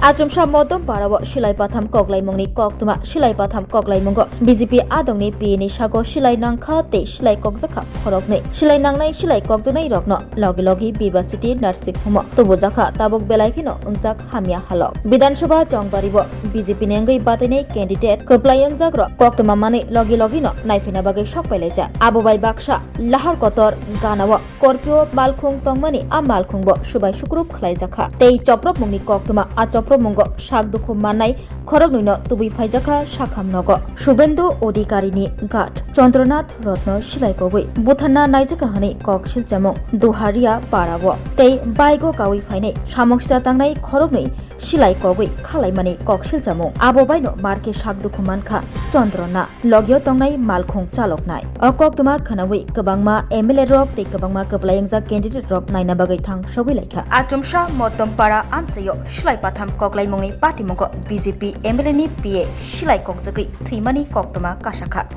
Achumsha modom parawo silai patham koglai mungni koktuma silai patham koglai mungo BJP adongni PNI sago silai nangkha te silai kokjaka khorokni silai nangnai silai kokjonai rokno logi logi Biba City nursing home tubujaka tabuk belaikino ungjak hamia halok Bidhan Sabha Jongbaribo BJP nengai batinai candidate koplai ungjagro koktuma mani logi logino naifina bagai sokpaileja Abubai Baksa Lahar Kotor Ganawo Scorpio Malkhung tongmani a Malkhungbo subai sukrup khlaijaka tei choprop mungni koktuma a Mungo Shakduku Manai Korognuino Tubi Faijaka Shakamnogo Shubendu Odikarini Gat Chandronath Rotno Shilaikogui Buthana Naijakahani Kokshil Jamung Duharia Parawo Tei Baigo Kawi Faine Samongsha Tangnai Korognui Shilaikogui Khalaimani Kokshil Jamung Abobaino Marke Shakduku Manka Chandrona Logio Tongnai Malkhung Chaloknai Okoktuma Khanawi Kabangma MLA Rok Tei Kabangma Kablayangja Candidate Rok Naina Bagai Thang Shogui Laika Achumsha Motompara Amchayo Shilaipatham Koglai mungni party mungo BJP MLA ni PA Shilai Kokjagui Thimani Koktuma Kashakha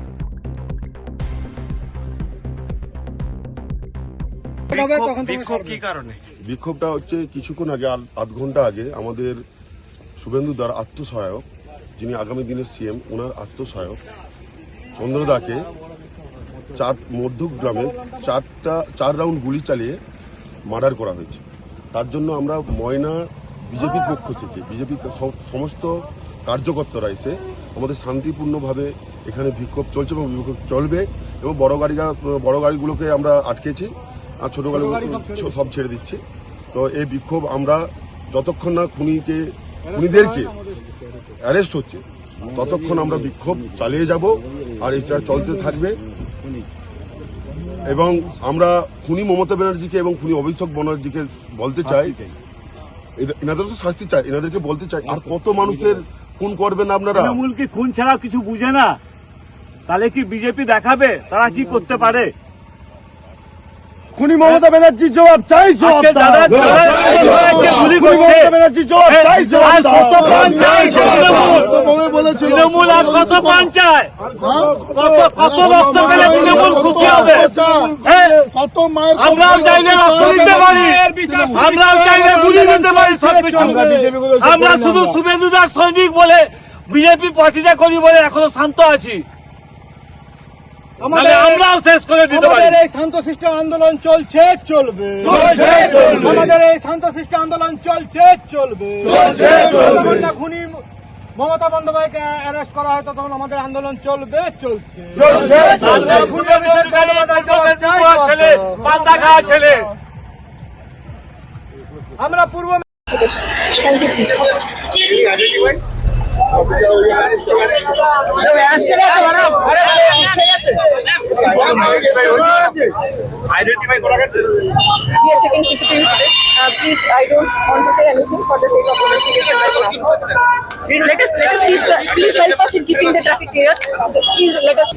বিক্ষোভ কি কারণে? বিক্ষোভটা হচ্ছে কিছুক্ষণ আগে আধ ঘন্টা আগে আমাদের শুভেন্দু দার আত্মসহায়ক যিনি আগামী দিনের সিএম ওনার আত্মসহায়ক চন্দ্রদাকে মধ্যক গ্রামে চার রাউন্ড গুলি চালিয়ে মার্ডার করা হয়েছে। তার জন্য আমরা ময়না বিজেপির পক্ষ থেকে বিজেপির সমস্ত কার্যকর্তারা এসে আমাদের শান্তিপূর্ণভাবে এখানে বিক্ষোভ চলছে এবং বিক্ষোভ চলবে এবং বড় গাড়িগুলোকে আমরা আটকেছি আর ছোট গাড়িগুলো সব ছেড়ে দিচ্ছি। তো এই বিক্ষোভ আমরা যতক্ষণ না খুনিদেরকে অ্যারেস্ট হচ্ছে ততক্ষণ আমরা বিক্ষোভ চালিয়ে যাব আর এটা চলতে থাকবে এবং আমরা খুনি মমতা ব্যানার্জিকে এবং খুনি অভিষেক ব্যানার্জিকে বলতে চাই এনাদের তো শাস্তি চাই, এনাদেরকে বলতে চাই আর কত মানুষের খুন করবেন আপনারা? তৃণমূল কি খুন ছাড়া কিছু বুঝে না? তাহলে কি বিজেপি দেখাবে তারা কি করতে পারে? খুনি মমতা ব্যানার্জি জবাব চাই, তৃণমূল আর কত পান চায়? কত রক্ত পেলে তৃণমূল খুশি হবে? আমরাও চাইলে রক্ত দিতে পারি, আমরাও চাইলে গুলি দিতে পারি, সবকিছু। আমরা শুধু শুভেন্দুদার সৈনিক বলে বিজেপি পার্টিটা করি বলে এখনো শান্ত আছি। আমরাও শেষ করে দিতে পারি। আমাদের এই শান্তশিষ্ট আন্দোলন চলছে, চলবে। আমাদের এই শান্তশিষ্ট আন্দোলন চলছে, চলবে। যতক্ষণ না খুনি মমতা বন্দ্যোপাধ্যায়কে অ্যারেস্ট করা হয় তখন আমাদের আন্দোলন চলবে, চলছে। আমরা পূর্ব Identify করা গেছে? We are checking CCTV footage. Please, I don't want to say anything for the sake of investigation right now. Let us keep please help us in keeping the traffic clear. Please let us.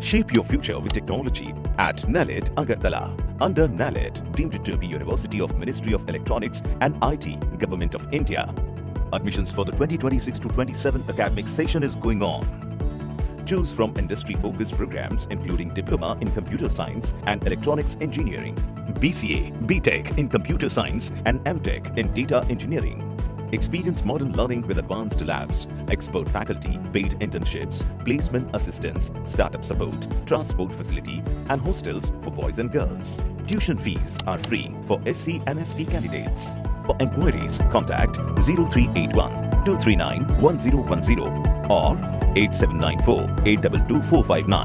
Shape your future with technology at NALED Agartala. Under NALED, deemed to be University of Ministry of Electronics and IT, Government of India. Admissions for the 2026 to 27 academic session is going on. Choose from industry-focused programs including Diploma in Computer Science and Electronics Engineering, BCA, BTech in Computer Science and MTech in Data Engineering. Experience modern learning with advanced labs, expert faculty, paid internships, placement assistance, startup support, transport facility, and hostels for boys and girls. Tuition fees are free for SC and ST candidates. For enquiries, contact 0381 239 1010 or 8794 822 459.